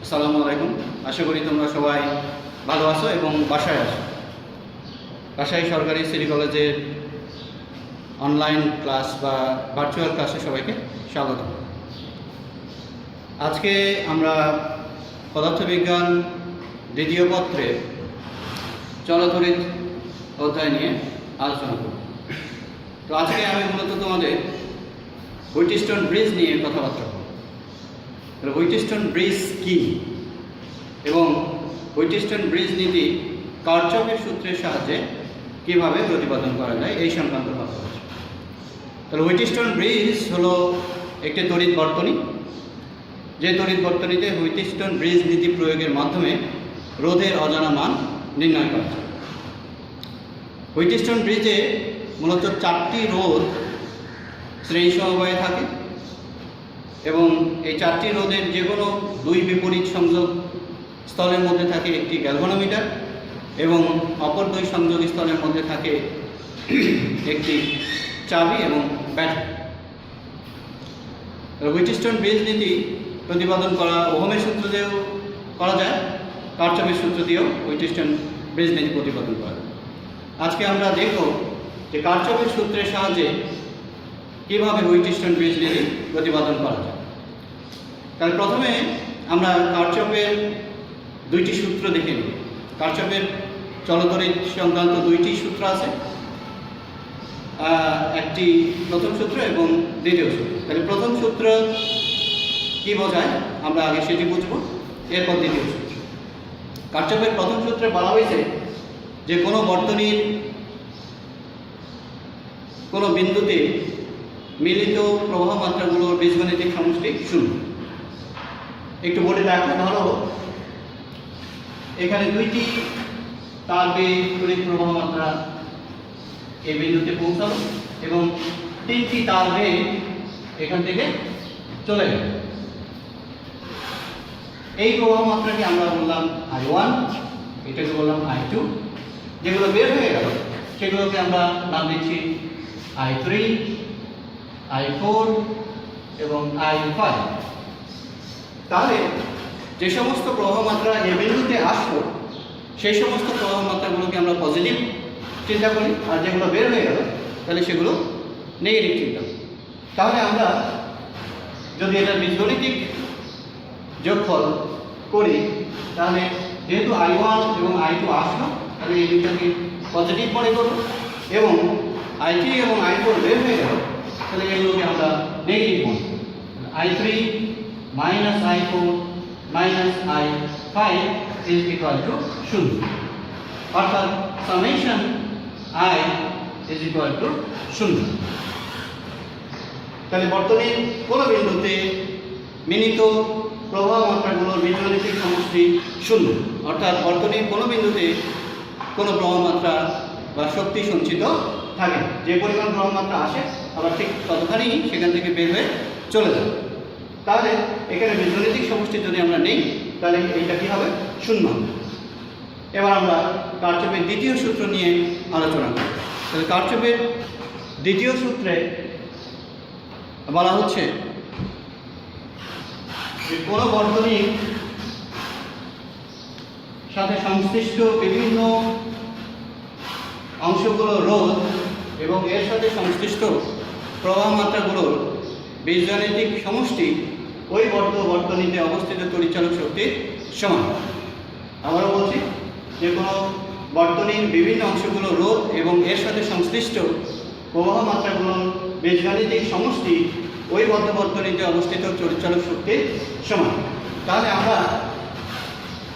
আসসালামু আলাইকুম। আশা করি তোমরা সবাই ভালো আছো এবং বাসায় আছো। রাজশাহী সরকারি সিটি কলেজের অনলাইন ক্লাস বা ভার্চুয়াল ক্লাসে সবাইকে স্বাগত। আজকে আমরা পদার্থবিজ্ঞান দ্বিতীয় পত্রে চলতরিৎ অধ্যায় নিয়ে আলোচনা করব। তো আজকে আমি মূলত তোমাদের হুইটস্টোন ব্রিজ নিয়ে কথাবার্তা বলব। হুইটস্টোন ব্রিজ কী এবং হুইটস্টোন ব্রিজ নীতি কারচফের সূত্রের সাহায্যে কীভাবে প্রতিপাদন করা যায় এই সংক্রান্ত কথা হচ্ছে। তাহলে হুইটস্টোন ব্রিজ হলো একটি তড়িৎ বর্তনী, যে তড়িৎ বর্তনীতে হুইটস্টোন ব্রিজ নীতি প্রয়োগের মাধ্যমে রোধের অজানা মান নির্ণয় করা যায়। হুইটস্টোন ব্রিজে মূলত 4টি রোধ শ্রেণী সমবায়ে থাকে এবং এই 4টি রোধের যে কোনো দুই বিপরীত সংযোগ স্থলের মধ্যে থাকে একটি গ্যালভানোমিটার এবং অপর দুই সংযোগ স্থলের মধ্যে থাকে একটি চাবি এবং ব্যাটারি। হুইটস্টোন ব্রিজ নীতি প্রতিপাদন করা ওহমের সূত্র দিয়েও করা যায়, কারচফের সূত্র দিয়েও হুইটস্টোন ব্রিজ নীতি প্রতিপাদন করা যায়। আজকে আমরা দেখব যে কারচফের সূত্রের সাহায্যে কীভাবে হুইটস্টোন ব্রিজ নীতি প্রতিপাদন করা যায়। তাহলে প্রথমে আমরা কারচফের দুইটি সূত্র দেখে নিই। কারচফের চলতরিৎ সংক্রান্ত দুইটি সূত্র আছে, একটি প্রথম সূত্র এবং দ্বিতীয় সূত্র। তাহলে প্রথম সূত্র কি বোঝায় আমরা আগে সেটি বুঝব, এরপর দ্বিতীয় সূত্র। কারচফের প্রথম সূত্রে বলা হয়েছে যে কোনো বর্তনীর কোনো বিন্দুতে মিলিত প্রবাহ মাত্রাগুলোর বীজগণিতিক সমষ্টি শূন্য। একটু বলে দেখো, ধরো এখানে দুইটি তার বেগ তড়িৎ প্রবাহ মাত্রা এই বিন্দুতে পৌঁছালো এবং 3টি তার বেগ এখান থেকে চলে গেল। এই প্রবাহ মাত্রাকে আমরা বললাম I1, এটাকে বললাম I2। যেগুলো বের হয়ে গেল সেগুলোকে আমরা নাম দিচ্ছি I3, I4 এবং I5। তাহলে যে সমস্ত প্রবাহ মাত্রা এই বিন্দুতে আসলো সেই সমস্ত প্রবাহ মাত্রাগুলোকে আমরা পজিটিভ চিন্তা করি, আর যেগুলো বের হয়ে গেল তাহলে সেগুলো নেগেটিভ চিন্তা করি। তাহলে আমরা যদি এটা বীজগণিতিক যোগফল করি তাহলে যেহেতু I1 এবং I2 আসলো তাহলে এই দুইটাকে পজিটিভ মনে করব এবং I3 এবং I4 বের হয়ে গেল তাহলে এগুলোকে আমরা নেগেটিভ মনে করব। I3 minus I4 minus I5 is equal to 0, অর্থাৎ summation I is equal to 0। তাহলে বর্তনীর কোনো বিন্দুতে মিলিত প্রবাহ মাত্রাগুলোর বীজগণিতিক সমষ্টি 0, অর্থাৎ বর্তনীর কোনো বিন্দুতে কোনো প্রবাহ মাত্রা বা শক্তি সঞ্চিত থাকে। যে পরিমাণ প্রবাহ মাত্রা আসে আবার ঠিক ততখানি সেখান থেকে বের হয়ে চলে যাবে। তাহলে এখানে বীজগণিতিক সমষ্টি যদি আমরা নেই তাহলে এইটা কী হবে? 0 হবে। এবার আমরা কারচফের দ্বিতীয় সূত্র নিয়ে আলোচনা করি। তাহলে কারচফের দ্বিতীয় সূত্রে বলা হচ্ছে যে কোনো বর্তনীর সাথে সংশ্লিষ্ট বিভিন্ন অংশগুলো রোধ এবং এর সাথে সংশ্লিষ্ট প্রবাহ মাত্রাগুলোর বীজগাণিতিক সমষ্টি ওই বর্তনীতে অবস্থিত তড়িৎচালক শক্তির সমান। আবারও বলছি, যে কোনো বর্তনীর বিভিন্ন অংশগুলো রোধ এবং এর সাথে সংশ্লিষ্ট প্রবাহ মাত্রাগুলোর বীজগাণিতিক সমষ্টি ওই বর্তনীতে অবস্থিত তড়িৎচালক শক্তির সমান। তাহলে আমরা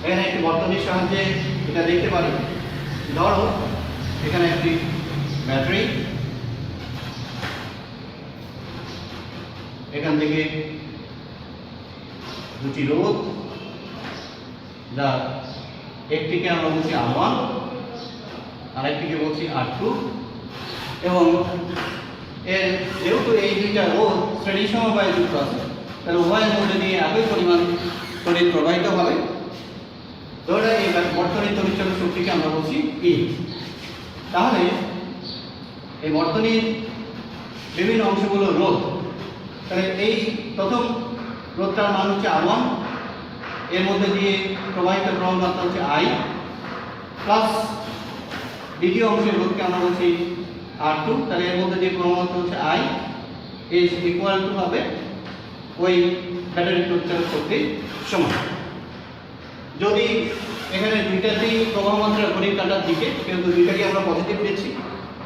এখানে একটি বর্তনীর সাহায্যে এটা দেখতে পারি। ধরো এখানে একটি ব্যাটারি, এখান থেকে দুটি রোধ, যা একটিকে আমরা বলছি R1 আর একটিকে বলছি R2 এবং এর যেহেতু এই দুইটা রোধ শ্রেণী সমবায়ে যুক্ত আছে তাহলে উভয়ের মধ্যে দিয়ে একই পরিমাণ তড়িৎ প্রবাহিত হবে। ধরে এই বর্তনীর তড়িৎচালক শক্তিকে আমরা বলছি E। তাহলে এই বর্তনীর বিভিন্ন অংশগুলো রোধ, তাহলে এই প্রথম রোধটার মান হচ্ছে R1 এর মধ্যে দিয়ে প্রবাহিত প্রবাহ মাত্রা হচ্ছে I প্লাস দ্বিতীয় অংশের রোধকে আমরা বলছি R2, তাহলে এর মধ্যে দিয়ে প্রবাহ মাত্রা হচ্ছে I ইজ ইকুয়াল টু হবে ওই ব্যাটারির তড়িৎচালক শক্তির সমান। যদি এখানে দুইটাতেই প্রবাহ মাত্রা ঘড়ির কাঁটার দিকে, কিন্তু দুইটাকে আমরা পজিটিভ পেয়েছি,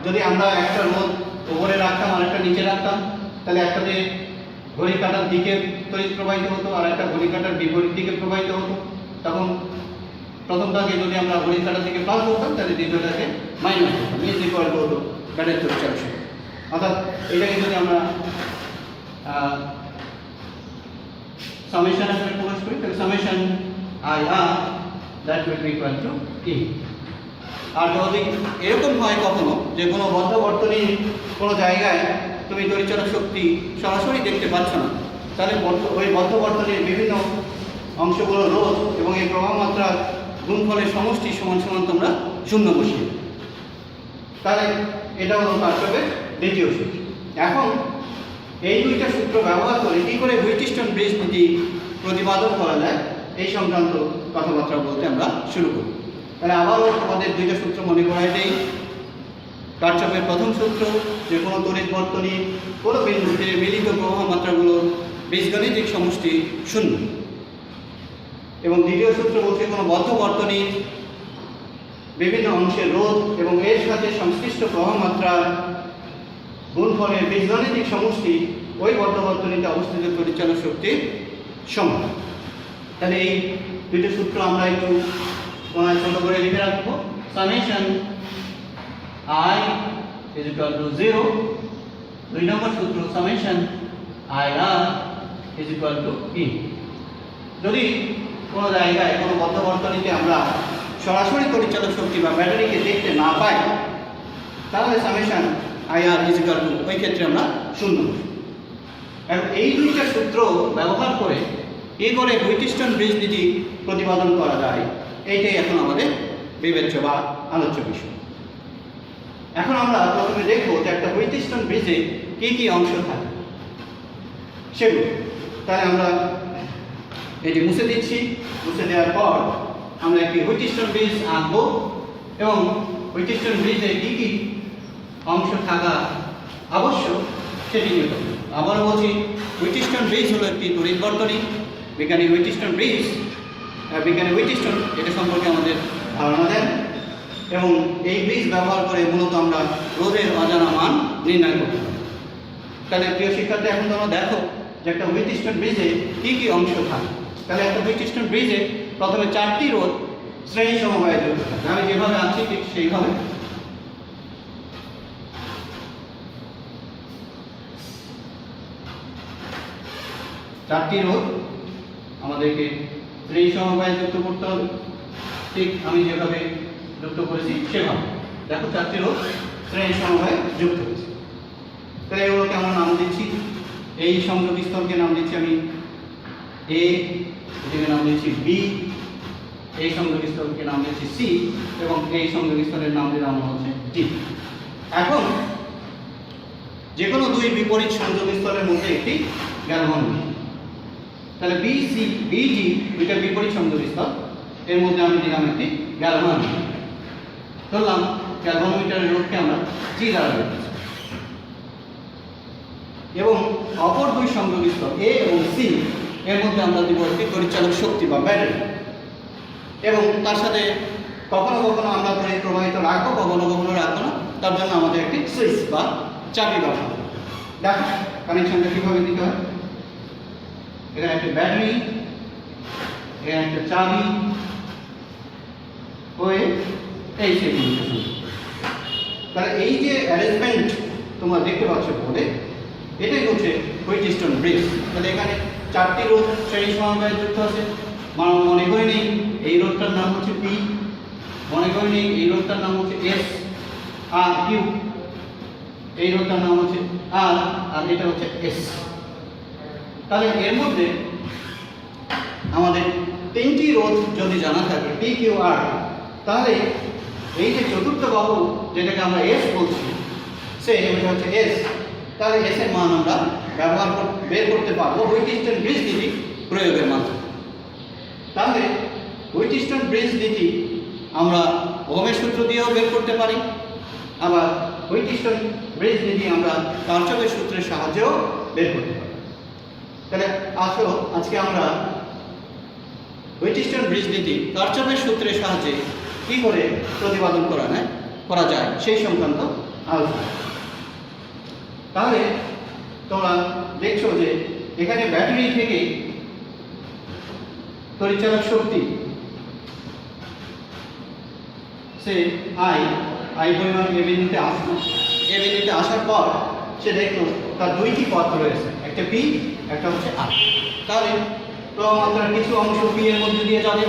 যদি আমরা একটা রোধ উপরে রাখতাম আর একটা নিচে রাখতাম, তাহলে একটাতে ঘড়ির কাঁটার দিকে তড়িৎ প্রবাহিত হতো আর একটা ঘড়ির কাঁটার বিপরীত দিকে প্রবাহিত হতো। তখন প্রথমটাকে যদি আমরা ঘড়ির কাঁটার দিকে প্লাস করতাম, তাহলে দ্বিতীয়টাকে মাইনাস করতাম, ইজ ইকুয়াল টু হতো ব্যাটারির তড়িৎচালক শক্তি। অর্থাৎ এটাকে যদি আমরা সামেশন আকারে প্রকাশ করি, তাহলে summation IR that will be equal to E। আর যদি এরকম হয় কখনো যে কোনো বদ্ধ বর্তনীর কোনো জায়গায় তুমি তড়িৎচালক শক্তি সরাসরি দেখতে পাচ্ছ না, তাহলে ওই বদ্ধ বর্তনীর বিভিন্ন অংশগুলো রোধ এবং এই প্রবাহ মাত্রার গুণফলের সমষ্টি সমান সমান তোমরা শূন্য বসিয়ে, তাহলে এটা হলো কারশফের দ্বিতীয় সূত্র। এখন এই দুইটা সূত্র ব্যবহার করে কী করে হুইটস্টোন ব্রিজ নীতি প্রতিপাদন করা যায় এই সংক্রান্ত কথাবার্তা বলতে আমরা শুরু করি। তাহলে আবারও আমাদের দুইটা সূত্র মনে করাই দেই। কারশফের প্রথম সূত্র, যে কোনো তড়িৎ বর্তনী কোনো বিন্দুতে মিলিত প্রবাহ মাত্রাগুলোর বীজগণিতিক সমষ্টি শূন্য। এবং দ্বিতীয় সূত্র বলছে কোনো বদ্ধ বর্তনীর বিভিন্ন অংশের রোধ এবং এর সাথে সংশ্লিষ্ট প্রবাহ মাত্রার গুণফলের বীজগণিতিক সমষ্টি ওই বদ্ধ বর্তনীতে অবস্থিত তড়িৎচালক শক্তির সমান। তাহলে এই দুটো সূত্র আমরা একটু ছোট করে লিখে রাখবো। Summation I is equal to 0। দুই নম্বর সূত্র summation IR is equal to E। যদি কোনো জায়গায় কোনো বদ্ধ বর্তনীতে আমরা সরাসরি তড়িৎচালক শক্তি বা ব্যাটারিকে দেখতে না পাই, তাহলে summation IR is equal to ওই ক্ষেত্রে আমরা শূন্য। এবং এই দুইটা সূত্র ব্যবহার করে কি করে হুইটস্টোন ব্রিজ নীতি প্রতিপাদন করা যায়, এইটাই এখন আমাদের বিবেচ্য বা আলোচ্য বিষয়। এখন আমরা প্রথমে দেখব যে একটা হুইটস্টোন ব্রিজে কী কী অংশ থাকে সেগুলো। তাহলে আমরা এটি মুছে দিচ্ছি। মুছে দেওয়ার পর আমরা একটি হুইটস্টোন ব্রিজ আঁকবো এবং হুইটস্টোন ব্রিজে কী কী অংশ থাকা আবশ্যক সেটি নিয়ে করব। আবার বলছি, হুইটস্টোন ব্রিজ হলো একটি তড়িৎ বর্তনী। বিজ্ঞানী হুইটস্টোন এটা সম্পর্কে আমাদের ধারণা দেন এবং এই ব্রিজ ব্যবহার করে মূলত আমরা রোধের অজানা মান নির্ণয় করতে পারি। তাহলে প্রিয় শিক্ষার্থী, এখন তোমরা দেখো যে একটা হুইটস্টোন ব্রিজে কী কী অংশ থাকে। তাহলে একটা হুইটস্টোন ব্রিজে প্রথমে 4টি রোধ শ্রেণী সমবায়ে যুক্ত থাকে। আমি যেভাবে আছি ঠিক সেইভাবে। চারটি রোধ আমাদেরকে শ্রেণী সমবায়ে যুক্ত করতে হবে, ঠিক আমি যেভাবে যুক্ত করেছি সেভাবে। দেখো 4টি রোধ শ্রেণী সমবায়ে যুক্ত হয়েছে। তাহলে এগুলোকে আমরা নাম দিচ্ছি, এই সংযোগ স্থলকে নাম দিচ্ছি আমি A, এটাকে নাম দিচ্ছি B, এই সংযোগ স্থলকে নাম দিচ্ছি C এবং এই সংযোগ স্থলের নাম দিলাম হচ্ছে D। এখন যে কোনো দুই বিপরীত সংযোগ স্থলের মধ্যে একটি গ্যালভানোমিটার, তাহলে BG দুইটা বিপরীত সংযোগ স্থল, এর মধ্যে আমি দিলাম একটি গ্যালভানোমিটার। ধরলাম গ্যালভানোমিটারের রোধকে আমরা G দ্বারা দেখাচ্ছি এবং অপর দুই সংযোগ স্থল A এবং C এর মধ্যে আমরা দিব একটি তড়িৎচালক শক্তি বা ব্যাটারি এবং তার সাথে কখনো কখনো আমরা তড়িৎ প্রবাহিত রাখবো, কখনো কখনো রাখবো না, তার জন্য আমাদের একটি সুইচ বা চাবি ব্যবহার করব। দেখো কানেকশনটা কীভাবে দিতে হয়। এখানে একটা ব্যাটারি, এখানে একটা চাবি হয়ে এই সেগুলো। তাহলে এই যে অ্যারেঞ্জমেন্ট তোমরা দেখতে পাচ্ছ বলে, এটাই হচ্ছে হুইটস্টোন ব্রিজ। তাহলে এখানে 4টি রোধ শ্রেণী সমবায়ে যুক্ত আছে। মনে করে নেই এই রোধটার নাম হচ্ছে P, মনে করে নেই এই রোধটার নাম হচ্ছে S আর Q, এই রোধটার নাম হচ্ছে R আর এটা হচ্ছে S। তাহলে এর মধ্যে আমাদের 3টি রোধ যদি জানা থাকে P, Q, R, তাহলে এই যে চতুর্থ বাহু যেটাকে আমরা S বলছি, এটা হচ্ছে S। তাহলে S এর মান আমরা বের করতে পারবো হুইটস্টোন ব্রিজ নীতি প্রয়োগের মাধ্যমে। তাহলে হুইটস্টোন ব্রিজ নীতি আমরা ওহমের সূত্র দিয়েও বের করতে পারি, আবার হুইটস্টোন ব্রিজ নীতি আমরা কারচফের সূত্রের সাহায্যেও বের করতে পারি। তাহলে আসো আজকে আমরা হুইটস্টোন ব্রিজ নীতি কারচফের সূত্রের সাহায্যে কী করে প্রতিপাদন করা যায় সেই সংক্রান্ত আলোচনা। তাহলে তোমরা দেখছো যে এখানে ব্যাটারি থেকে তড়িৎচালক শক্তি সে আই পরিমাণ এ বিন্দুতে আসলো, এ বিন্দুতে আসার পর সে দেখলো তার দুইটি পথ রয়েছে, একটা পি, একটা হচ্ছে আর। তাহলে প্রবাহ মাত্রার কিছু অংশ পি এর মধ্যে দিয়ে যাবে,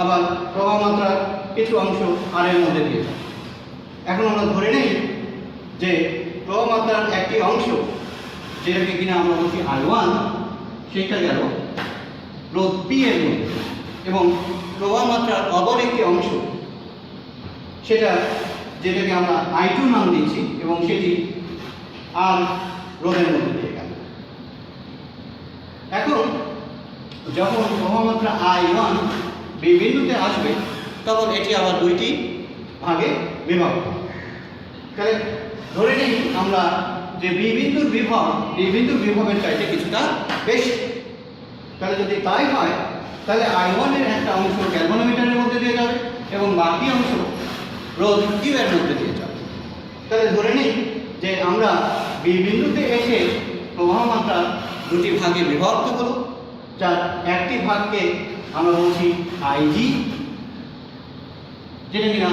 আবার প্রবাহ মাত্রার কিছু অংশ আর এর মধ্যে দিয়ে যাবে। এখন আমরা ধরে নেই যে প্রবাহ মাত্রার একটি অংশ, যেটাকে কিনা আমরা বলছি I1, সেটা গেল রোধ পি এর মধ্যে, এবং প্রবাহ মাত্রার অপর একটি অংশ সেটা যেটাকে আমরা I2 নাম দিয়েছি, এবং সেটি আর রোধের মধ্যে দিয়ে গেল। এখন যখন প্রবাহ মাত্রা I1 বি বিন্দুতে আসবে তখন এটি আবার দুইটি ভাগে বিভক্ত। তাহলে ধরে নিই আমরা যে বি বিন্দুর বিভবের চাইতে কিছুটা বেশি। তাহলে যদি তাই হয় তাহলে I1 এর একটা অংশ গ্যালভানোমিটারের মধ্যে দিয়ে যাবে এবং বাকি অংশ রোধ কিউ এর মধ্যে দিয়ে যাবে। তাহলে ধরে নিই যে আমরা বি বিন্দুতে এসে প্রবাহ মাত্রা দুটি ভাগে বিভক্ত করব, যার একটি ভাগকে আমরা বলছি IG, যেটা কিনা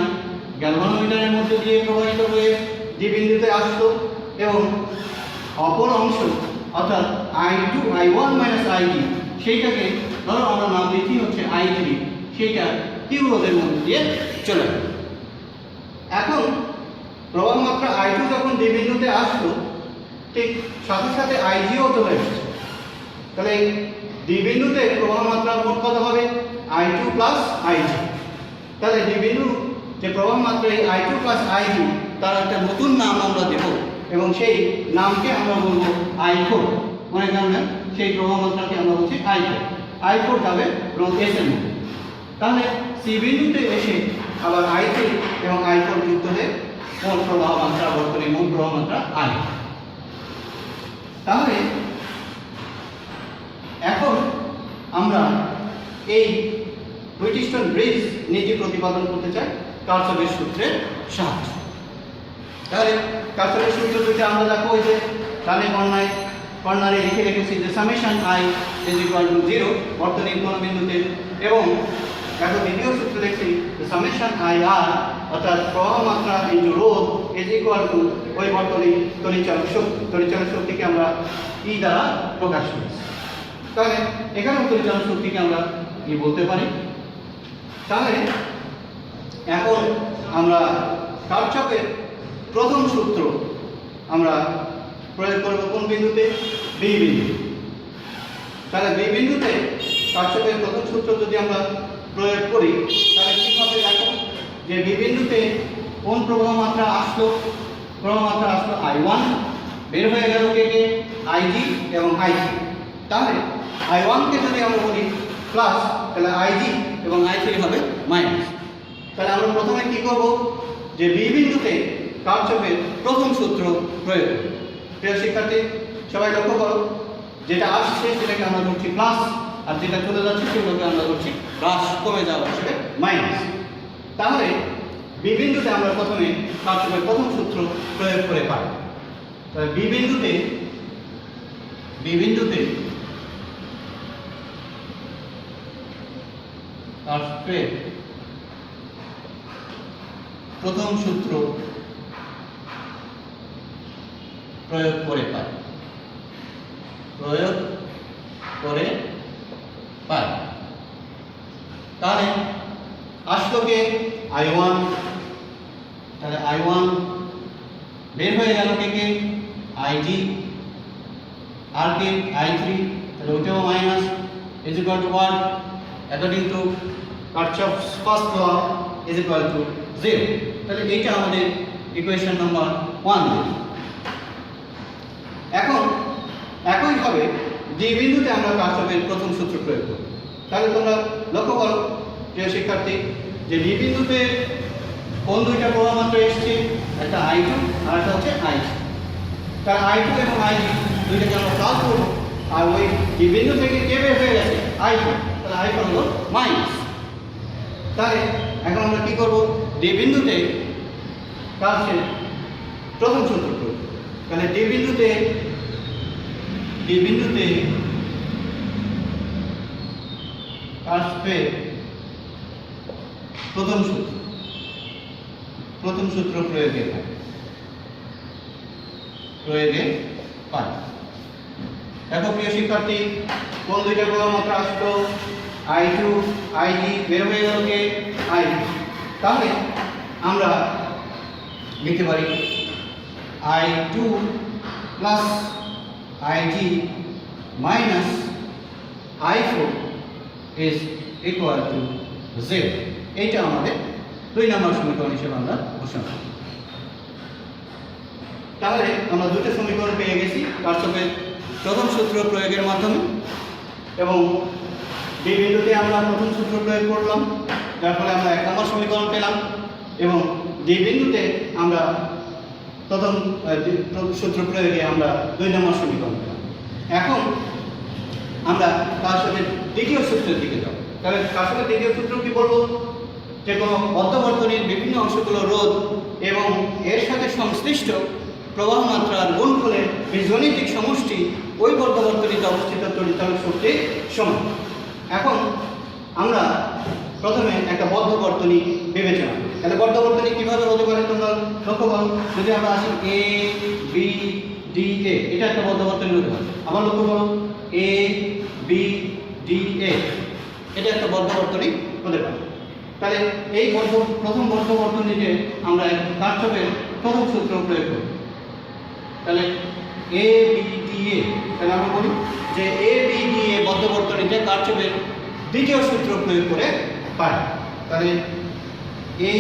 গ্যালভানোমিটারের মধ্যে দিয়ে প্রবাহিত হয়ে যে বিন্দুতে আসতো, এবং অপর অংশ অর্থাৎ I1 IG সেইটাকে ধরো আমরা নাম দিচ্ছি হচ্ছে I3, সেইটা কিউ রোধের মধ্যে দিয়ে চলে যাবে। এখন প্রবাহ মাত্রা I2 যখন যে বিন্দুতে আসলো ঠিক সাথে সাথে IGও চলে এসেছে। তাহলে ডি বিন্দুতে প্রবাহ মাত্রা মোট কত হবে? I2 plus IG। তাহলে ডি বিন্দু যে প্রবাহ মাত্রা এই I2 প্লাস IG তার একটা নতুন নাম আমরা দেব, এবং সেই নামকে আমরা বলবো I4। মনে রাখবেন সেই প্রবাহ মাত্রাকে আমরা বলছি I4 যাবে রোধ এস এর মধ্যে। তাহলে সি বিন্দুতে এসে আবার I3 এবং I4 যুক্ত হয়ে মোট প্রবাহ মাত্রা বর্তনী মোট প্রবাহ মাত্রা I। তাহলে এখন আমরা এই হুইটস্টোন ব্রিজ নীতি প্রতিপাদন করতে চাই কারচফের সূত্রের সাহায্যে। তাহলে কারচফের সূত্র যদি আমরা দেখো, ওই যে ডানে কর্নারে লিখে রেখেছি যে সামেশন I = 0 বর্তনীর কোন বিন্দুতে, এবং দেখো দ্বিতীয় সূত্র দেখছি যে সামেশন IR অর্থাৎ প্রবাহ মাত্রা ইনটু রোধ = ওই বর্তনীর তড়িৎচালক শক্তিকে আমরা E দ্বারা প্রকাশ করেছি। তাহলে এখানে তড়িৎচালক শক্তিকে আমরা কি বলতে পারি? তাহলে এখন আমরা কারচফের প্রথম সূত্র আমরা প্রয়োগ করব কোন বিন্দুতে? বি বিন্দু। তাহলে বি বিন্দুতে কারচফের প্রথম সূত্র যদি আমরা প্রয়োগ করি তাহলে কি হবে? দেখো যে বি বিন্দুতে কোন প্রবাহ মাত্রা আসলো? প্রবাহ মাত্রা আসলো I1, বের হয়ে গেল কে IG এবং I3। তাহলে I1 কে যদি আমরা বলি প্লাস, তাহলে IG এবং I3 হবে মাইনাস। তাহলে আমরা প্রথমে কি করব? যে বি বিন্দুতে কারচফের প্রথম সূত্র প্রয়োগ করব। প্রিয় শিক্ষার্থী সবাই লক্ষ্য করো, যেটা আসছে সেটাকে আমরা করছি প্লাস, আর যেটা চলে যাচ্ছে সেগুলোকে আমরা করছি হ্রাস, কমে যাওয়া হিসেবে মাইনাস। তাহলে বি বিন্দুতে আমরা প্রথমে কারচফের প্রথম সূত্র প্রয়োগ করে পাই। তাহলে বি বিন্দুতে কারচফের প্রথম সূত্র প্রয়োগ করে পাই। তাহলে আসলো কে? I1। তাহলে I1 বের হয়ে গেল কে IG, আর কে I3, তাহলে ওইটাও minus = according to Kirchhoff's first law = 0। তাহলে এইটা আমাদের ইকুয়েশন নাম্বার 1। এখন একইভাবে ডি বিন্দুতে আমরা কারচফের প্রথম সূত্র প্রয়োগ করব। তাহলে তোমরা লক্ষ্য করো প্রিয় শিক্ষার্থী যে ডি বিন্দুতে কোন দুইটা প্রবাহ মাত্রা এসছে, একটা I2 আর একটা হচ্ছে I3। তার I2 এবং I3 দুইটাকে আমরা প্লাস করবো, আর ওই ডি বিন্দু থেকে কে বের হয়ে গেছে I4, তাহলে I4 হলো মাইনাস। তাহলে এখন আমরা কি করব, ডি বিন্দুতে কাছে প্রথম সূত্র করব। তাহলে ডি বিন্দুতে আসবে প্রথম সূত্র প্রয়োগে পাই। দেখো প্রিয় শিক্ষার্থী, কোন দুইটা প্রবাহ মাত্রা আসলো, I2 IG বের হয়ে গেল কে I3। তাহলে আমরা লিখতে পারি I2 plus IG minus I4 is equal to 0। এইটা আমাদের 2 নম্বর সমীকরণ হিসেবে আমরা ঘোষণা করি। তাহলে আমরা দুটো সমীকরণ পেয়ে গেছি কারশফের প্রথম সূত্র প্রয়োগের মাধ্যমে, এবং ডি বিন্দুতে আমরা প্রথম সূত্র প্রয়োগ করলাম, যার ফলে আমরা 1 নম্বর সমীকরণ পেলাম, এবং ডি বিন্দুতে আমরা প্রথম সূত্র প্রয়োগে আমরা 2 নম্বর সমীকরণ পেলাম। এখন আমরা কারশফের দ্বিতীয় সূত্রের দিকে যাব। তাহলে কারশফের দ্বিতীয় সূত্র কি বলবো, যে কোনো বদ্ধ বর্তনীর বিভিন্ন অংশগুলো রোধ এবং এর সাথে সংশ্লিষ্ট প্রবাহ মাত্রার গুণফলের বীজগণিতিক সমষ্টি ওই বদ্ধ বর্তনীতে অবস্থিত তড়িৎচালক শক্তির সমান। এখন আমরা প্রথমে একটা বদ্ধ বর্তনী বিবেচনা করি। তাহলে বদ্ধ বর্তনী কিভাবে হতে পারে তোমরা লক্ষ্য করো। যদি আমরা আসি A B D A, এটা একটা বদ্ধ বর্তনী হতে পারে। আবার লক্ষ্য করো A B D A, এটা একটা বদ্ধ বর্তনী হতে পারে। তাহলে এই প্রথম বদ্ধ বর্তনীতে আমরা কারশফের প্রথম সূত্র প্রয়োগ করি। তাহলে A B D A, তাহলে আমরা বলি যে A B D A বদ্ধ বর্তনীতে কারশফের দ্বিতীয় সূত্র প্রয়োগ করে পাই। তাহলে A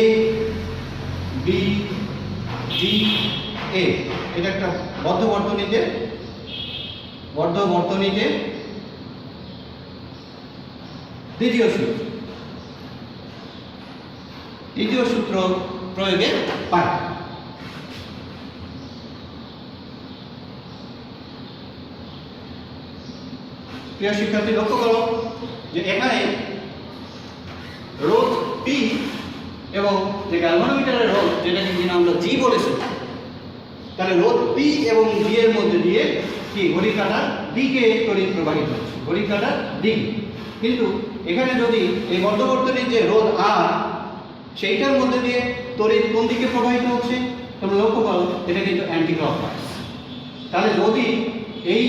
B D A, এটা একটা বদ্ধ বর্তনীতে দ্বিতীয় সূত্র প্রয়োগে পাই। প্রিয় শিক্ষার্থী লক্ষ্য করো যে এখানে রোধ P এবং যে গ্যালভানোমিটারের রোধ, যেটাকে কিনা আমরা G বলেছি, তাহলে রোধ P এবং G এর মধ্যে দিয়ে কি ঘড়ির কাঁটার দিকে তড়িৎ প্রবাহিত হচ্ছে, ঘড়ির কাঁটার দিকে। কিন্তু এখানে যদি এই বদ্ধ বর্তনীর যে রোধ R, সেইটার মধ্যে দিয়ে তড়িৎ কোন দিকে প্রবাহিত হচ্ছে তোমরা লক্ষ্য করো, এটা কিন্তু অ্যান্টি ক্লকওয়াইজ। তাহলে যদি এই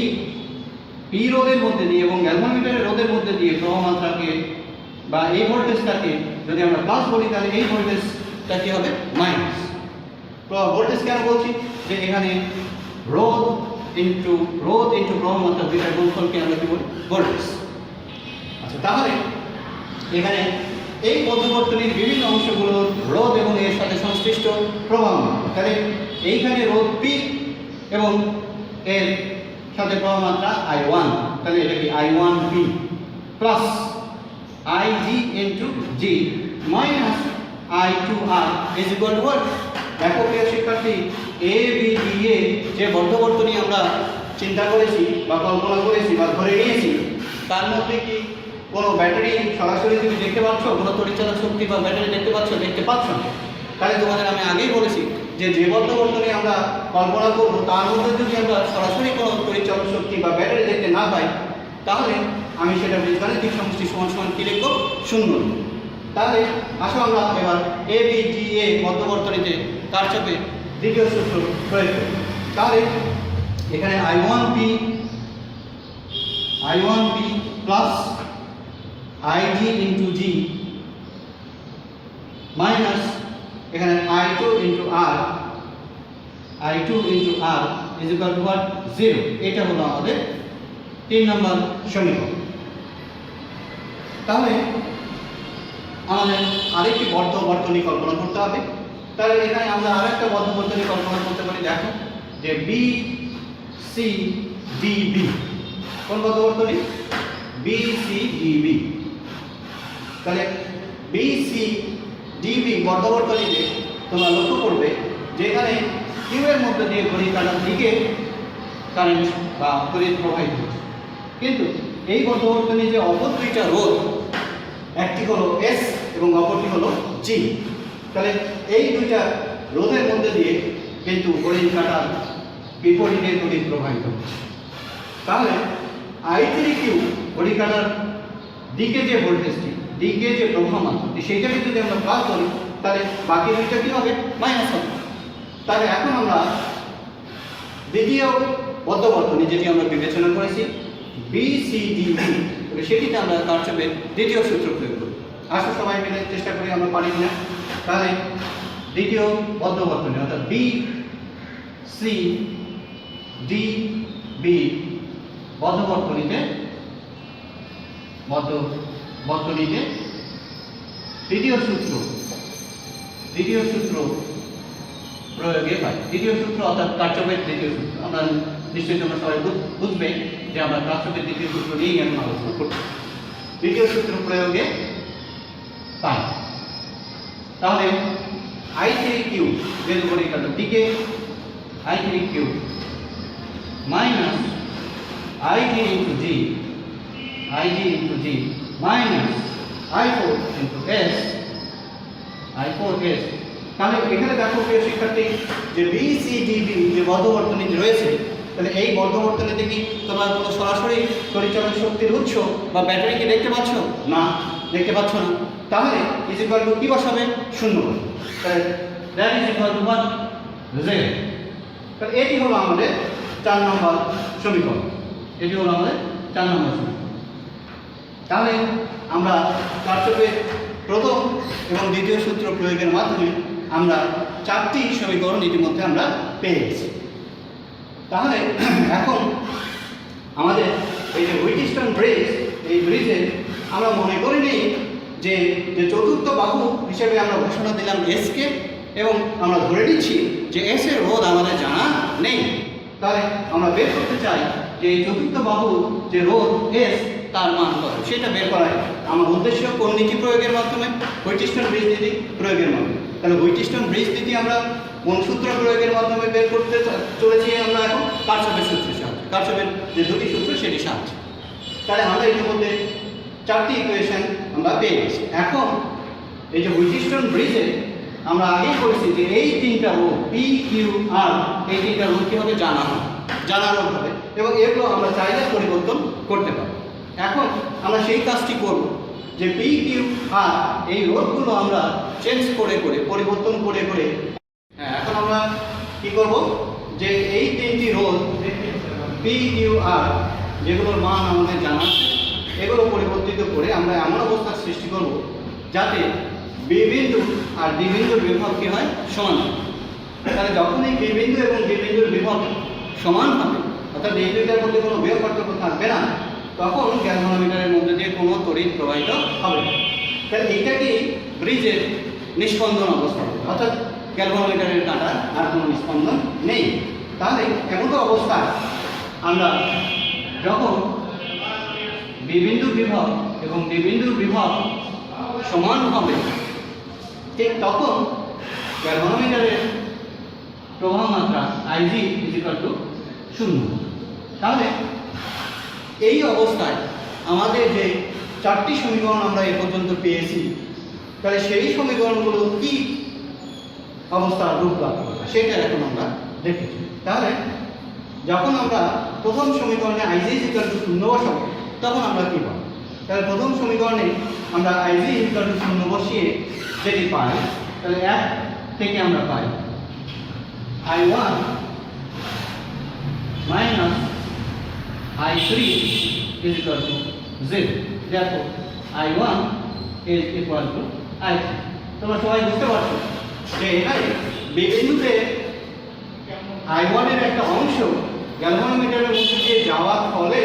P রোধের মধ্যে দিয়ে এবং গ্যালভানোমিটারের রোধের মধ্যে দিয়ে প্রবাহ মাত্রাকে বা এই ভোল্টেজটাকে যদি আমরা প্লাস বলি, তাহলে এই ভোল্টেজটা কি হবে মাইনাস। ভোল্টেজ কেন বলছি, যে এখানে রোধ ইনটু প্রবাহ মাত্রা দুইটার গুণফলকে আমরা কি বলি ভোল্টেজ। আচ্ছা, তাহলে এখানে এই বদ্ধ বর্তনীর বিভিন্ন অংশগুলোর রোধ এবং এর সাথে সংশ্লিষ্ট প্রবাহ মাত্রা, তাহলে এইখানে রোধ P এবং এর সাথে প্রবাহ মাত্রা I1, তাহলে এটা কি I1B plus IG into G minus I2R is equal to what. দেখো প্রিয় শিক্ষার্থী, A B D A যে বদ্ধ বর্তনী আমরা চিন্তা করেছি বা কল্পনা করেছি বা ধরে নিয়েছি, তার মধ্যে কি কোনো ব্যাটারি সরাসরি তুমি দেখতে পাচ্ছ, কোনো তড়িৎচালক শক্তি বা ব্যাটারি দেখতে পাচ্ছ না। তাহলে তোমাদের আমি আগেই বলেছি যে বদ্ধ বর্তনী আমরা কল্পনা করবো, তার মধ্যে যদি আমরা সরাসরি কোনো তড়িৎচালক শক্তি বা ব্যাটারি দেখতে না পাই, তাহলে আমি সেটা বীজগাণিতিক সমষ্টি সমান সমান কি লিখব, শূন্য। তাহলে আসো আমরা এবার A B D A বদ্ধ বর্তনীতে কারশফের দ্বিতীয় সূত্র প্রয়োগ করি। তাহলে এখানে I1B plus IG into G minus এখানে I2 into R is equal to what 0। এটা হলো আমাদের 3 নম্বর সমীকরণ। তাহলে আমাদের আরেকটি বদ্ধ বর্তনী কল্পনা করতে হবে। তাহলে এখানে আমরা আরেকটা বদ্ধ বর্তনী কল্পনা করতে পারি। দেখো যে B C D B, কোন বদ্ধ বর্তনী, B C D B। তাহলে বি সি ডিবি বর্ধবর্তনীতে তোমরা লক্ষ্য করবে যে এখানে কিউ এর মধ্যে দিয়ে ঘড়ির কাঁটার দিকে কারেন্ট বা তড়িৎ প্রবাহিত হচ্ছে, কিন্তু এই বর্ধবর্তনী যে অপর দুইটা রোধ, একটি হলো এস এবং অপরটি হলো জি, তাহলে এই দুইটা রোধের মধ্যে দিয়ে কিন্তু ঘড়ির কাঁটার বিপরীতে তড়িৎ প্রবাহিত হচ্ছে। তাহলে I3Q ঘড়ির কাঁটার দিকে যে ভোল্টেজটি, দিকে যে প্রবাহমানটি, সেইটাকে যদি আমরা প্লাস করি তাহলে বাকি দুইটা কি হবে? মাইনাস হবে। তাহলে এখন আমরা দ্বিতীয় বদ্ধবর্তনী যেটি আমরা বিবেচনা করেছি BCDB, সেটিতে আমরা কারশফের দ্বিতীয় সূত্র প্রয়োগ করি। আসো সবাই মিলে চেষ্টা করি আমরা পারি না। তাহলে দ্বিতীয় বদ্ধবর্তনী অর্থাৎ BCDB বদ্ধবর্তনীতে দ্বিতীয় সূত্র প্রয়োগে পাই। দ্বিতীয় সূত্র অর্থাৎ কারশফের দ্বিতীয় সূত্র আমরা নিশ্চয়ই তোমরা সবাই বুঝবে যে আমরা কারশফের দ্বিতীয় সূত্র নিয়েই এখন আলোচনা করছি। দ্বিতীয় সূত্র প্রয়োগে পাই। তাহলে I3Q যেহেতু ঘড়ির কাঁটার দিকে, I3Q minus IG into G minus I4 into S, I4S। তাহলে এখানে দেখো প্রিয় শিক্ষার্থী যে BCDB যে বদ্ধবর্তনী রয়েছে, তাহলে এই বদ্ধবর্তনীতে কি তোমরা কোনো সরাসরি তড়িৎচালন শক্তির উৎস বা ব্যাটারি কি দেখতে পাচ্ছ? না, দেখতে পাচ্ছ না। তাহলে ইজ ইকুয়াল টু কি বসাবে? শূন্য। তাহলে that is equal to what? 0। তাহলে এটি হলো আমাদের 4 নম্বর সমীকরণ। এটি হলো আমাদের 4 নম্বর সমীকরণ। তাহলে আমরা কারশফের প্রথম এবং দ্বিতীয় সূত্র প্রয়োগের মাধ্যমে আমরা 4টি সমীকরণ ইতিমধ্যে আমরা পেয়ে গেছি। তাহলে এখন আমাদের এই যে হুইটস্টোন ব্রিজ, এই ব্রিজে আমরা মনে করি নেই যে চতুর্থ বাহু হিসেবে আমরা ঘোষণা দিলাম এসকে, এবং আমরা ধরে নিচ্ছি যে এস এর রোধ আমাদের জানা নেই। তাহলে আমরা বের করতে চাই যে এই চতুর্থ বাহু যে রোধ এস তার মান কত, সেটা বের করাই আমার উদ্দেশ্য। কোন নীতি প্রয়োগের মাধ্যমে? হুইটস্টোন ব্রিজ নীতি প্রয়োগের মাধ্যমে। তাহলে হুইটস্টোন ব্রিজ নীতি আমরা কোন সূত্র প্রয়োগের মাধ্যমে বের করতে চলেছি? আমরা এখন কারশফের সূত্রের সাহায্যে, কারশফের যে দুটি সূত্র সেটির সাহায্যে। তাহলে আমরা ইতিমধ্যে 4টি ইকুয়েশন আমরা পেয়ে গেছি। এখন এই যে হুইটস্টোন ব্রিজে আমরা আগেই বলেছি যে এই তিনটা রোধ PQR, এই তিনটা রোধ কি হবে? জানানো হবে, এবং এগুলো আমরা চাইলে পরিবর্তন করতে পারি। এখন আমরা সেই কাজটি করব যে PQR এই রোধগুলো আমরা চেঞ্জ করে পরিবর্তন করে এখন আমরা কি করব যে এই তিনটি রোধ PQR যেগুলোর মান আমাদের জানা আছে, এগুলো পরিবর্তিত করে আমরা এমন অবস্থার সৃষ্টি করব যাতে বি বিন্দু আর ডি বিন্দুর বিভব কি হয়? সমান হয়। তাহলে যখন এই বি বিন্দু এবং ডি বিন্দুর বিভব সমান হবে, অর্থাৎ এই দুইটার মধ্যে কোনো বিভব পার্থক্য থাকবে না, তখন গ্যালভানোমিটারের মধ্যে দিয়ে কোনো তড়িৎ প্রবাহিত হবে না। তাহলে এইটাকেই ব্রিজের নিস্পন্দন অবস্থা, অর্থাৎ গ্যালভানোমিটারের কাঁটার আর কোনো নিস্পন্দন নেই। তাহলে এমন অবস্থায় আমরা যখন বি বিন্দুর বিভব এবং ডি বিন্দুর বিভব সমান হবে, ঠিক তখন গ্যালভানোমিটারের প্রবাহ মাত্রা IG = 0। তাহলে এই অবস্থায় আমাদের যে 4টি সমীকরণ আমরা এ পর্যন্ত পেয়েছি, তাহলে সেই সমীকরণগুলো কি অবস্থার রূপ লাভ করবে সেটা এখন আমরা দেখেছি। তাহলে যখন আমরা প্রথম সমীকরণে IG = 0 বসাবো, তখন আমরা কি পাবো? তাহলে প্রথম সমীকরণে আমরা IG = 0 বসিয়ে যেটি পাই, তাহলে 1 থেকে আমরা পাই I1 minus I3 is equal to 0. Therefore, I1 is equal to I3. তোমরা সবাই বুঝতে পারছো যে এখানে বিন্দুতে I1 এর একটা অংশ গ্যালভানোমিটারের মধ্যে দিয়ে যাওয়ার ফলে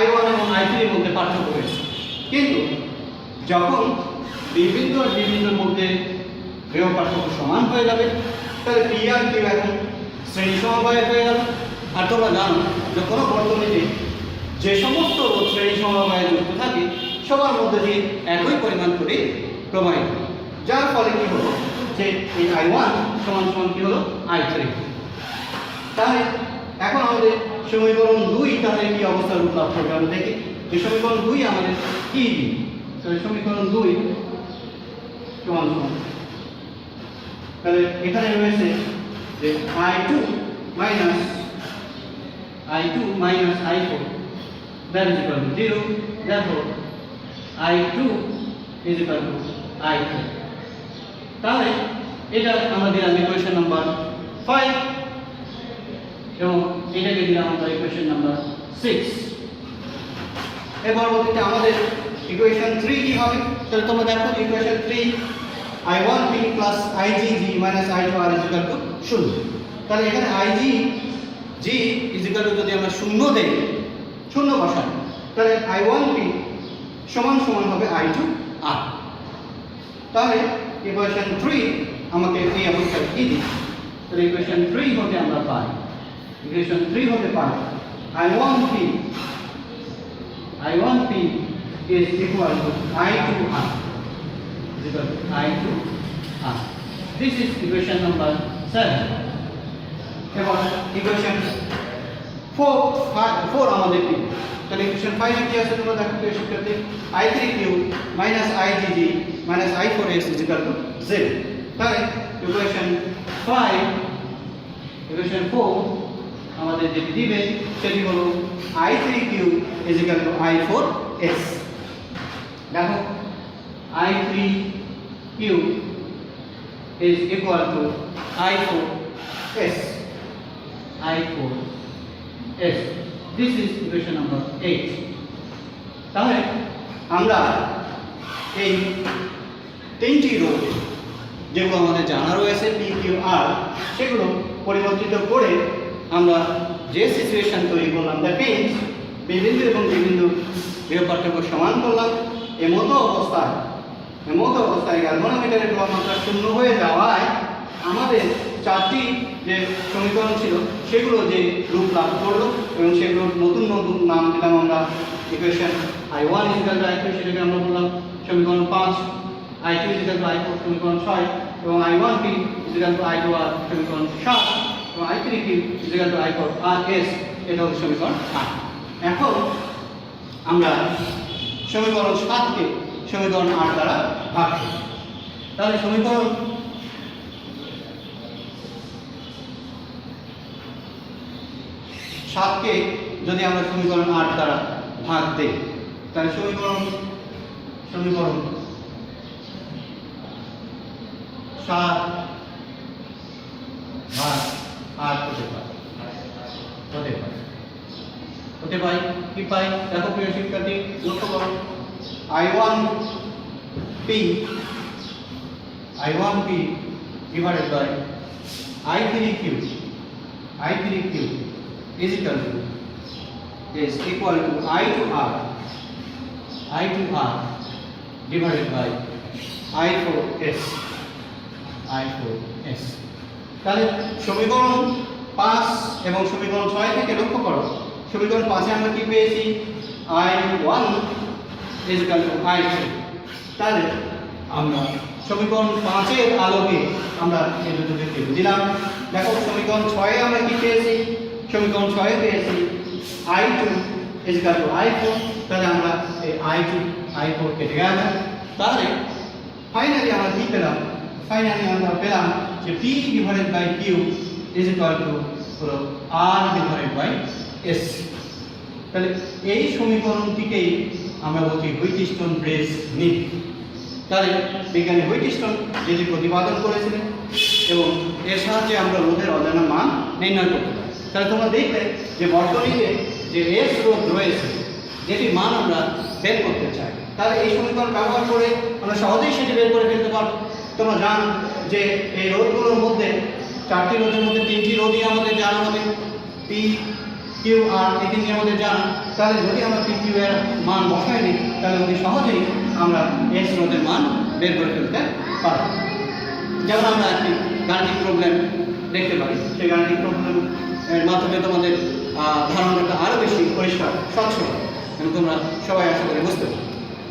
I1 এবং I3 এর মধ্যে পার্থক্য হয়েছে, কিন্তু যখন বিন্দু আর বিন্দুর মধ্যে বিভব পার্থক্য সমান হয়ে যাবে, তাহলে P আর Q এখন শ্রেণী সমবায় হয়ে গেল। আর তোমরা জানো যে কোনো বর্তনীতে যে সমস্ত রোধ শ্রেণী সমবায়ে যুক্ত থাকে সবার মধ্যে দিয়ে একই পরিমাণ করে প্রবাহিত, যার ফলে কি হলো যে এই I1 সমান সমান কি হলো I3। তাহলে এখন আমাদের সমীকরণ 2 তাহলে কি অবস্থা রূপ লাভ করবে আমরা দেখি যে সমীকরণ 2 আমাদের কি দিই। তাহলে সমীকরণ 2 সমান সমান তাহলে এখানে রয়েছে যে I2 minus I4 that is equal to 0, therefore I2 is equal to I3। তাহলে এটা আমরা দিলাম ইকুয়েশন নাম্বার 5 এবং এটাকে দিলাম আমরা ইকুয়েশন নাম্বার 6। এর পরবর্তীতে আমাদের ইকুয়েশন 3 কি হবে? তাহলে তোমরা দেখো equation 3 I1p plus IgG minus I2r is equal to 0। তাহলে এখানে IgG is equal to যদি আমরা শূন্য দেই, শূন্য বসাই, তাহলে I1p সমান সমান হবে I2r। তাহলে ইকুয়েশন 3 আমাকে এই অবস্থায় কি দিচ্ছে? তাহলে ইকুয়েশন 3 হতে আমরা পাই, ইকুয়েশন 3 হতে পাই I1p is equal to I2r is equal to I2r। This is equation number 7। এবার ইকুয়েশন 4 আমাদের কি? তাহলে ইকুয়েশন 5 এ কি আছে তোমরা দেখো ইকুয়েশন করতে I3q minus IgG minus I4s is equal to 0। তাহলে ইকুয়েশন 4 আমাদের যেটি দিবে সেটি হলো I3q is equal to I4s। দেখো I3q is equal to I4s। This is equation number 8। তাহলে আমরা এই তিনটি রোধ যেগুলো আমাদের জানা রয়েছে P, Q, R সেগুলো পরিবর্তিত করে আমরা যে সিচুয়েশন তৈরি করলাম দ্যাট মিনস বিবিন্দু এবং বিবিন্দু বিভব সমান করলাম। এমতো অবস্থায় গ্যালভানোমিটারের প্রবাহমাত্রা শূন্য হয়ে যাওয়ায় আমাদের চারটি যে সমীকরণ ছিল সেগুলো যে রূপ লাভ করলো এবং সেগুলোর নতুন নতুন নাম দিলাম আমরা equation I1 is equal to I3 সেটাকে আমরা বললাম সমীকরণ 5, I2 is equal to I4 সমীকরণ 6 এবং I1p is equal to I2r সমীকরণ 7 এবং I3q is equal to I4rs এটা হলো সমীকরণ 8। এখন আমরা সমীকরণ 7কে সমীকরণ 8 দ্বারা ভাগ করি। তাহলে সমীকরণ 7কে যদি আমরা সমীকরণ 8 দ্বারা ভাগ দেই তাহলে সমীকরণ 7 ভাগ 8 হতে পারে কি পাই? দেখো প্রিয় শিক্ষার্থী লক্ষ্য করো I1p divided by I3q is equal to I2r divided by I4s। তাহলে সমীকরণ 5 এবং সমীকরণ 6 থেকে লক্ষ্য করো সমীকরণ 5 এ আমরা কি পেয়েছি I1 is equal to I3। তাহলে আমরা সমীকরণ 5 এর আলোকে আমরা এই দুটোকে কেটে দিলাম। দেখো সমীকরণ 6 এ আমরা কি পেয়েছি? সমীকরণ 6 এ পেয়েছি I2 is equal to I4। তাহলে আমরা এই I2 I4 কেটে গেল। তাহলে ফাইনালি আমরা কি পেলাম? ফাইনালি আমরা পেলাম যে P divided by Q is equal to হলো R divided by S। তাহলে এই সমীকরণটিকেই আমরা বলছি হুইটস্টোন ব্রিজ নীতি। তাহলে বিজ্ঞানী হুইটস্টোন যেটি প্রতিপাদন করেছিলেন এবং এর সাহায্যে আমরা রোধের অজানা মান নির্ণয় করতে পারি। তাহলে তোমরা দেখবে যে বর্তনীতে যে এস রোধ রয়েছে যেটির মান আমরা বের করতে চাই, তাহলে এই সমীকরণ ব্যবহার করে আমরা সহজেই সেটি বের করে ফেলতে পারবো। তোমরা জানো যে এই রোধগুলোর মধ্যে চারটি রোধের মধ্যে তিনটি রোধই আমাদের জানা হবে P, Q, R এই তিনটি আমাদের জানা। তাহলে যদি আমরা P, Q এর মান বসাই দিই তাহলে অতি সহজেই আমরা এস রোধের মান বের করে ফেলতে পারব। যেমন আমরা একটি গাণিতিক প্রবলেম দেখতে পারি, সেই গাণিতিক প্রবলেম এর মাধ্যমে তোমাদের ধারণাটা আরও বেশি পরিষ্কার স্বচ্ছ এবং তোমরা সবাই আশা করে বুঝতে পারো।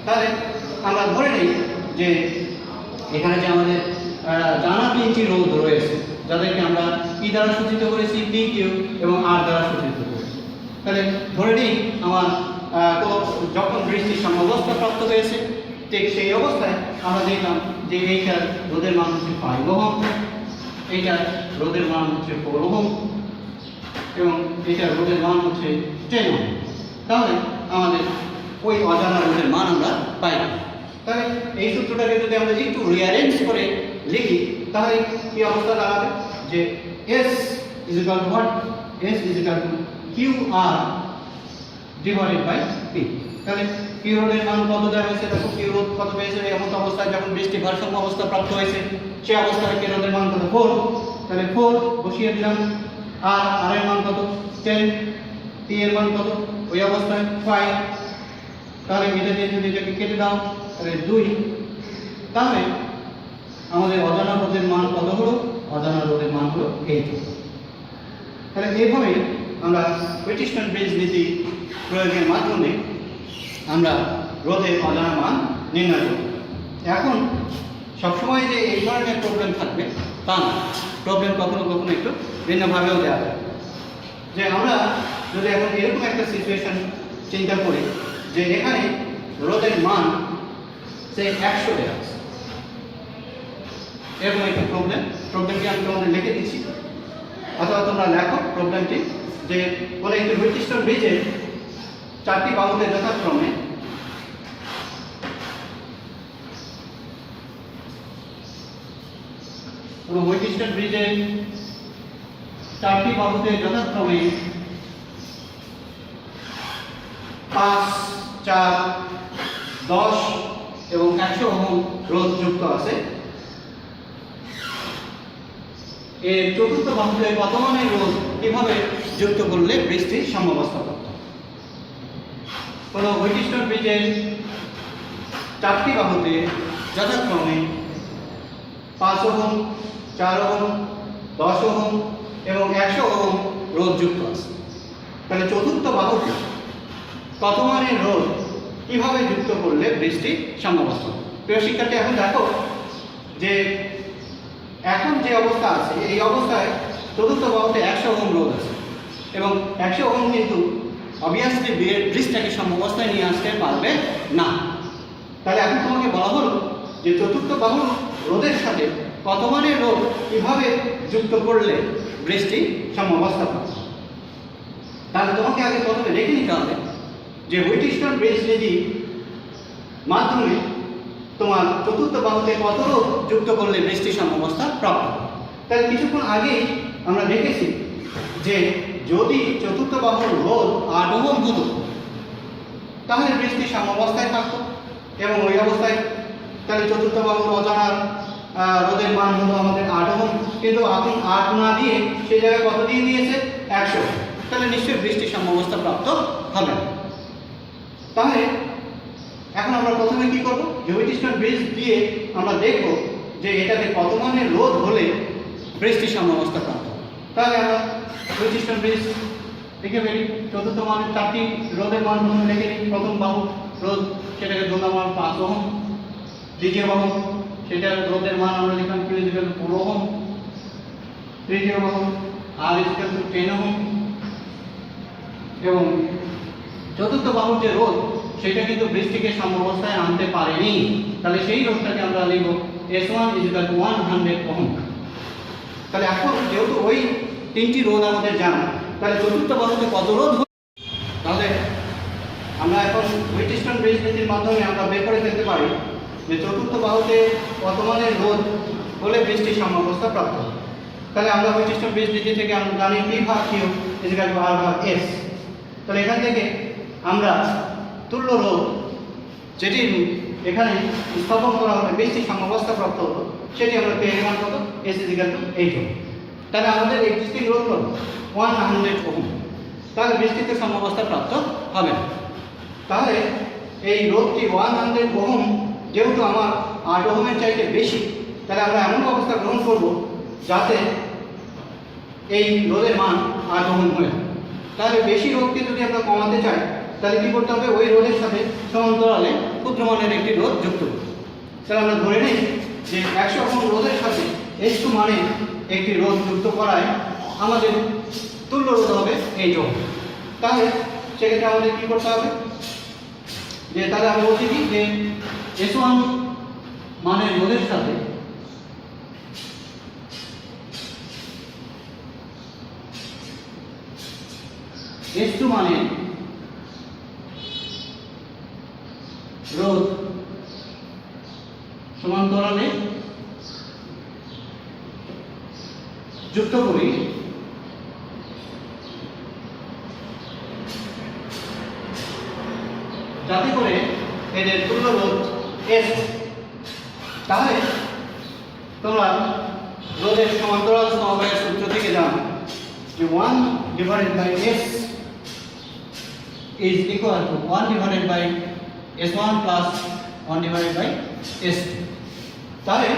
তাহলে আমরা ধরে নিই যে এখানে যে আমাদের জানা 3টি রোধ রয়েছে, যাদেরকে আমরা পি দ্বারা সূচিত করেছি, পি কিউ এবং আর দ্বারা সূচিত করেছি। তাহলে ধরে নিই আমার যখন বৃষ্টির সাম্যাবস্থা প্রাপ্ত হয়েছে, ঠিক সেই অবস্থায় আমরা দেখলাম যে এইটার রোধের মান হচ্ছে 5 ওহম, এইটার রোধের মান হচ্ছে 4 ওহম এবং এইটার রোধের মান হচ্ছে 10 ওহম। তাহলে আমাদের ওই অজানা রোধের মান আমরা পাই। তাহলে এই সূত্রটাকে যদি আমরা একটু রিঅ্যারেঞ্জ করে লিখি, তাহলে কি অবস্থা দাঁড়াবে যে S is equal to what? S is equal to QR divided by P। তাহলে Q রোধের মান কত দেওয়া হয়েছে? দেখো Q রোধ কত পেয়েছে এমন অবস্থায় যখন বৃষ্টি ভারসাম্য অবস্থা প্রাপ্ত হয়েছে, সে অবস্থায় Q রোধের মান কত? 4। তাহলে 4 বসিয়ে দিলাম। আর এর মান কত? 10। P এর মান কত ওই অবস্থায়? 5। তাহলে এটা দিয়ে যদি এটাকে কেটে দাও তাহলে 2। তাহলে আমাদের অজানা রোধের মান কত হলো? অজানা রোধের মান হলো 8। তাহলে এইভাবে আমরা হুইটস্টোন ব্রিজ নীতি প্রয়োগের মাধ্যমে আমরা রোধের অজানা মান নির্ণয় করি। এখন সবসময় যে এই ধরনের প্রবলেম থাকবে তা না, প্রবলেম কখনো কখনো একটু ভিন্নভাবেও দেওয়া যায়। যে আমরা যদি এখন এরকম একটা সিচুয়েশন চিন্তা করি যে এখানে রোধের মান সে 100 দেওয়া আছে, এরকম একটা প্রবলেমটি আমি তোমাদের লিখে দিচ্ছি, অথবা তোমরা লেখো প্রবলেমটি যে কোনো একটি হুইটস্টোন ব্রিজের 4টি বাহুতে যথাক্রমে হুইটস্টোন ব্রিজের 4টি বাহুতে যথাক্রমে 5, 4, 10 এবং 100 ওহম রোধ যুক্ত আছে। এর চতুর্থ বাহুতে কত মানের রোধ কিভাবে যুক্ত করলে বৃষ্টির সাম্যাবস্থা প্রাপ্ত? কোনো হুইটস্টোন ব্রিজের 4টি বাহুতে যথাক্রমে 5 ওহম, 4 ওহম, 10 ওহম এবং 100 ওহম রোধ যুক্ত আছে। তাহলে চতুর্থ বাহুতে কত মানের রোধ কিভাবে যুক্ত করলে বৃষ্টির সাম্যাবস্থা? প্রিয় শিক্ষার্থী, এখন দেখো যে এখন যে অবস্থা আছে এই অবস্থায় চতুর্থ বাহুতে 100 ওহম রোধ আছে এবং 100 ওহম কিন্তু অবভিয়াসলি ব্রিজটাকে সাম্যাবস্থায় নিয়ে আসতে পারবে না। তাহলে এখন তোমাকে বলা হলো যে চতুর্থ বাহুর রোধের সাথে কত মানের রোধ কিভাবে যুক্ত করলে ব্রিজটি সাম্যাবস্থা পাবে। তাহলে তোমাকে আগে প্রথমে দেখে নিতে হবে যে হুইটস্টোন ব্রিজ নীতির মাধ্যমে তোমার চতুর্থ বাহুতে কত রোধ যুক্ত করলে বৃষ্টি সাম্যাবস্থা প্রাপ্ত। তাহলে কিছুক্ষণ আগেই আমরা দেখেছি যে যদি চতুর্থ বাহুর রোধ 8 ওহম হতো তাহলে বৃষ্টি সাম্যাবস্থায় থাকতো এবং ওই অবস্থায় তাহলে চতুর্থ বাহুর অজানার রোধের মান হলো আমাদের 8 ওহম, কিন্তু আপনি 8 না দিয়ে সেই জায়গায় কত দিয়ে দিয়েছে? 100। তাহলে নিশ্চয়ই বৃষ্টি সাম্যাবস্থা প্রাপ্ত হবে না। তাহলে এখন আমরা প্রথমে কি করব? হুইটস্টোন ব্রিজ দিয়ে আমরা দেখব যে এটাতে কত মানের রোধ হলে বৃষ্টি সাম্যাবস্থা প্রাপ্ত। তাহলে আমরা হুইটস্টোন ব্রিজ লিখে ফেলি। চতুর্থ মানের 4টি রোধের মান প্রথমে লিখে নিই। প্রথম বাহু রোধ সেটাকে ধরলাম 5 ওহম। দ্বিতীয় বাহু সেটার রোধের মান আমরা লিখলাম Q = 4 ওহম। তৃতীয় বাহু R = 10 ওহম এবং চতুর্থ বাহুর যে রোধ সেটা কিন্তু বৃষ্টিকে সাম্যাবস্থায় আনতে পারেনি। তাহলে সেই রোধটাকে আমরা লিখব S1 = 100 ওহম। তাহলে এখন যেহেতু ওই 3টি রোধ আমাদের জানা, তাহলে চতুর্থ বাহুতে কত রোধ হবে? তাহলে আমরা এখন হুইটস্টোন ব্রিজ নীতির মাধ্যমে আমরা বের করে ফেলতে পারি যে চতুর্থ বাহুতে কত মানের রোধ হলে বৃষ্টির সাম্যাবস্থা প্রাপ্ত হবে। তাহলে আমরা হুইটস্টোন ব্রিজ নীতি থেকে আমরা জানি P ভাগ Q = R ভাগ S। তাহলে এখান থেকে আমরা তুল্য রোধ যেটি এখানে স্থাপন করা হবে বৃষ্টির সাম্যাবস্থা প্রাপ্ত হতো সেটি আমরা পেয়ে গেলাম কত? S = 8 ohm. তাহলে আমাদের এক্সিস্টিং রোধ হলো 100 ওহম। তাহলে বৃষ্টিতে সাম্যাবস্থা প্রাপ্ত হবে না। তাহলে এই রোধটি 100 ওহম যেহেতু আমার 8 ওহমের চাইতে বেশি, তাহলে আমরা এমন অবস্থা গ্রহণ করব যাতে এই রোধের মান 8 ওহম হয়। তাহলে বেশি রোধকে যদি আমরা কমাতে চাই তাহলে কী করতে হবে, ওই রোধের সাথে সমান্তরালে ক্ষুদ্র মানের একটি রোধ যুক্ত করব। তাহলে আমরা ধরে নিই যে 100 ওহম রোধের সাথে H2 মানের একটি রোধ যুক্ত করায় আমাদের তুল্য রোধ হবে 8 ওহম। তাহলে সেক্ষেত্রে আমাদের কী করতে হবে, যে তাহলে আমি বলছি কি যে S1 মানের রোধের সাথে S2 মানের রোধ সমান্তরালে যুক্ত করি, যাতে করে এদের তুল্য রোধ S। তাহলে তোমরা রোধের সমান্তরাল সমবায়ের সূত্র থেকে জানো যে 1 divided by S is equal to 1 divided by S1 plus 1 divided by S2। তাহলে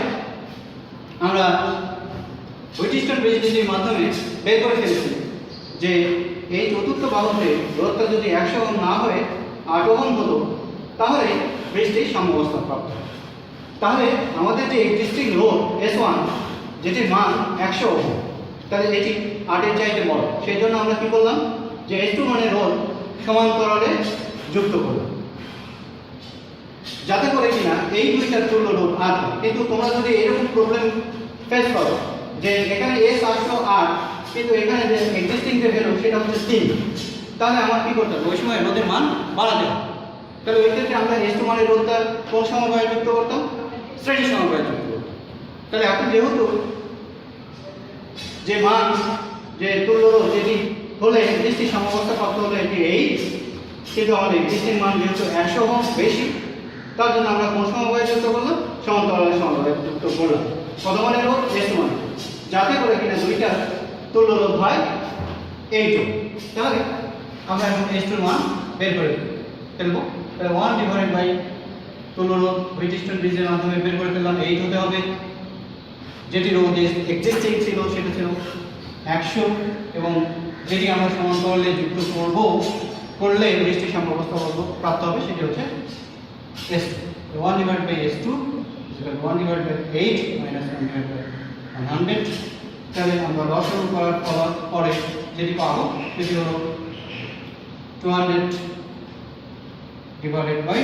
আমরা হুইটস্টোন ব্রিজ নীতির মাধ্যমে বের করে ফেলেছি যে এই চতুর্থ বাহুতে রোধটা যদি 100 ওহম না হয়ে 8 ওহম হতো তাহলে ব্রিজটি সাম্যাবস্থা প্রাপ্ত। তাহলে আমাদের যে এক্সিস্টিং রোধ S1 যেটির মান 100 ওহম, তাহলে এটি 8-এর চাইতে বড়, সেই জন্য আমরা কী করলাম যে S2 মানের রোধ সমান্তরালে যুক্ত করলাম, যাতে করে কিনা এই দুইটার তুল্য রোধ 8 হয়। কিন্তু তোমরা যদি এরকম প্রবলেম ফেস করো যে এখানে S আসলো 8 কিন্তু এখানে যে এক্সিস্টিং যে ভ্যালু সেটা হচ্ছে 3, তাহলে আমার কী করতে হবে, ওই সময় রোধের মান বাড়াতে হবে। তাহলে ওই ক্ষেত্রে আমরা S2 মানের রোধটা কোন সমবায়ে যুক্ত করতাম, শ্রেণী সমবায়ে যুক্ত করতাম। তাহলে এখন যেহেতু যে মান যে তুল্য রোধ যেটি হলে এক্সিস্টিং সাম্যাবস্থা প্রাপ্ত হলে এটি 8, কিন্তু আমাদের এক্সিস্টিং মান যেহেতু 100 ওহম বেশি, তার জন্য আমরা কোন সমবায়ে যুক্ত করলাম, সমান্তরাল সমবায়ে যুক্ত করলাম। কত মানের রোধ, S2 মান, যাতে করে কিনা দুইটা তুল্য রোধ হয় 8 ওহম। তাহলে আমরা এখন S2 মান বের করে ফেলবো। তাহলে 1 ডিভাইডেড বাই তুল্য রোধ হুইটস্টোন ব্রিজের মাধ্যমে বের করে ফেললাম 8 হতে হবে। যেটি রোধ এক্সিস্টিং ছিল সেটা ছিল 100, এবং যেটি আমরা সমান্তরালে যুক্ত করলে ব্রিজটি সাম্যাবস্থা প্রাপ্ত হবে সেটি হচ্ছে S2। 1 divided by S2 is equal to 1 divided by 8 minus 1 divided by 100। তাহলে আমরা লসাগু করার পরে যেটি পাবো সেটি হলো 200 divided by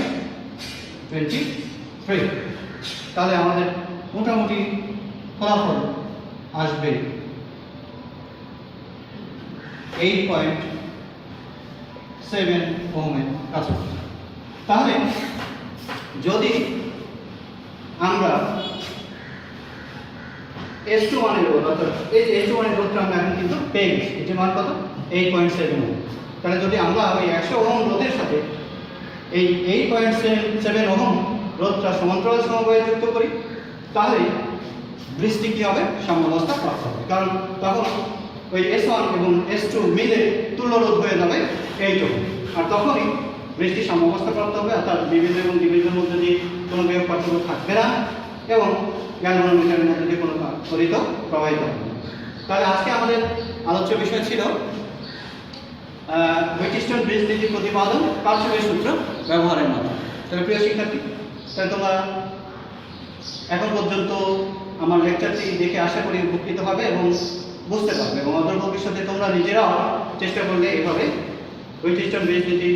23। তাহলে আমাদের মোটামুটি ফলাফল আসবে 8.7 ওহমের কাছাকাছি। তাহলে যদি আমরা S2 মানের রোধ, অর্থাৎ এই যে S2 মানের রোধটা আমরা এখন কিন্তু পেয়ে গেছি, এটির মান কত, 8.7 ওহম। তাহলে যদি আমরা ওই 100 ওহম রোধের সাথে এই 8.7 ওহম রোধটা সমান্তরাল সমবায়ে যুক্ত করি, তাহলে ব্রিজটি কী হবে, সাম্যাবস্থা প্রাপ্ত হবে। কারণ তখন ওই S1 এবং S2 মিলে তুল্য রোধ হয়ে যাবে 8 ওহম, আর তখনই ব্রিজটি সাম্যাবস্থা প্রাপ্ত হবে, অর্থাৎ বিবিধ এবং দ্বিবিধের মধ্যে দিয়ে কোনো বিভব পার্থক্য থাকবে না এবং গ্যালভানোমিটারের মধ্যে দিয়ে কোনো তড়িৎ প্রবাহিত হবে না। তাহলে আজকে আমাদের আলোচ্য বিষয় ছিল হুইটস্টোন ব্রিজ নীতি প্রতিপাদন পার্শ্ববের সূত্র ব্যবহারের মাধ্যমে। তাহলে প্রিয় শিক্ষার্থী, তাহলে তোমরা এখন পর্যন্ত আমার লেকচারটি দেখে আশা করি উপকৃত হবে এবং বুঝতে পারবে, এবং অদূর ভবিষ্যতে তোমরা নিজেরাও চেষ্টা করলে এইভাবে হুইটস্টোন ব্রিজ নীতি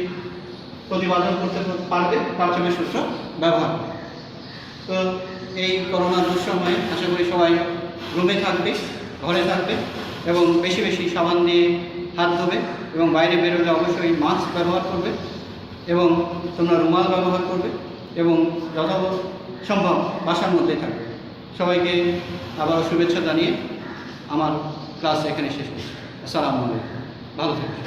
প্রতিপাদন করতে পারবে পার্শ্ববের সূত্র ব্যবহার। তো এই করোনার দুঃসময়ে আশা করি সবাই রুমে থাকবে, ঘরে থাকবে এবং বেশি বেশি সাবান দিয়ে হাত ধোবে, এবং বাইরে বেরোলে অবশ্যই মাস্ক ব্যবহার করবে এবং তোমরা রুমাল ব্যবহার করবে এবং যথাসম্ভব বাসার মধ্যেই থাকবে। সবাইকে আবারও শুভেচ্ছা জানিয়ে আমার ক্লাস এখানে শেষ করছি। আসসালামু আলাইকুম, ভালো থাকবে।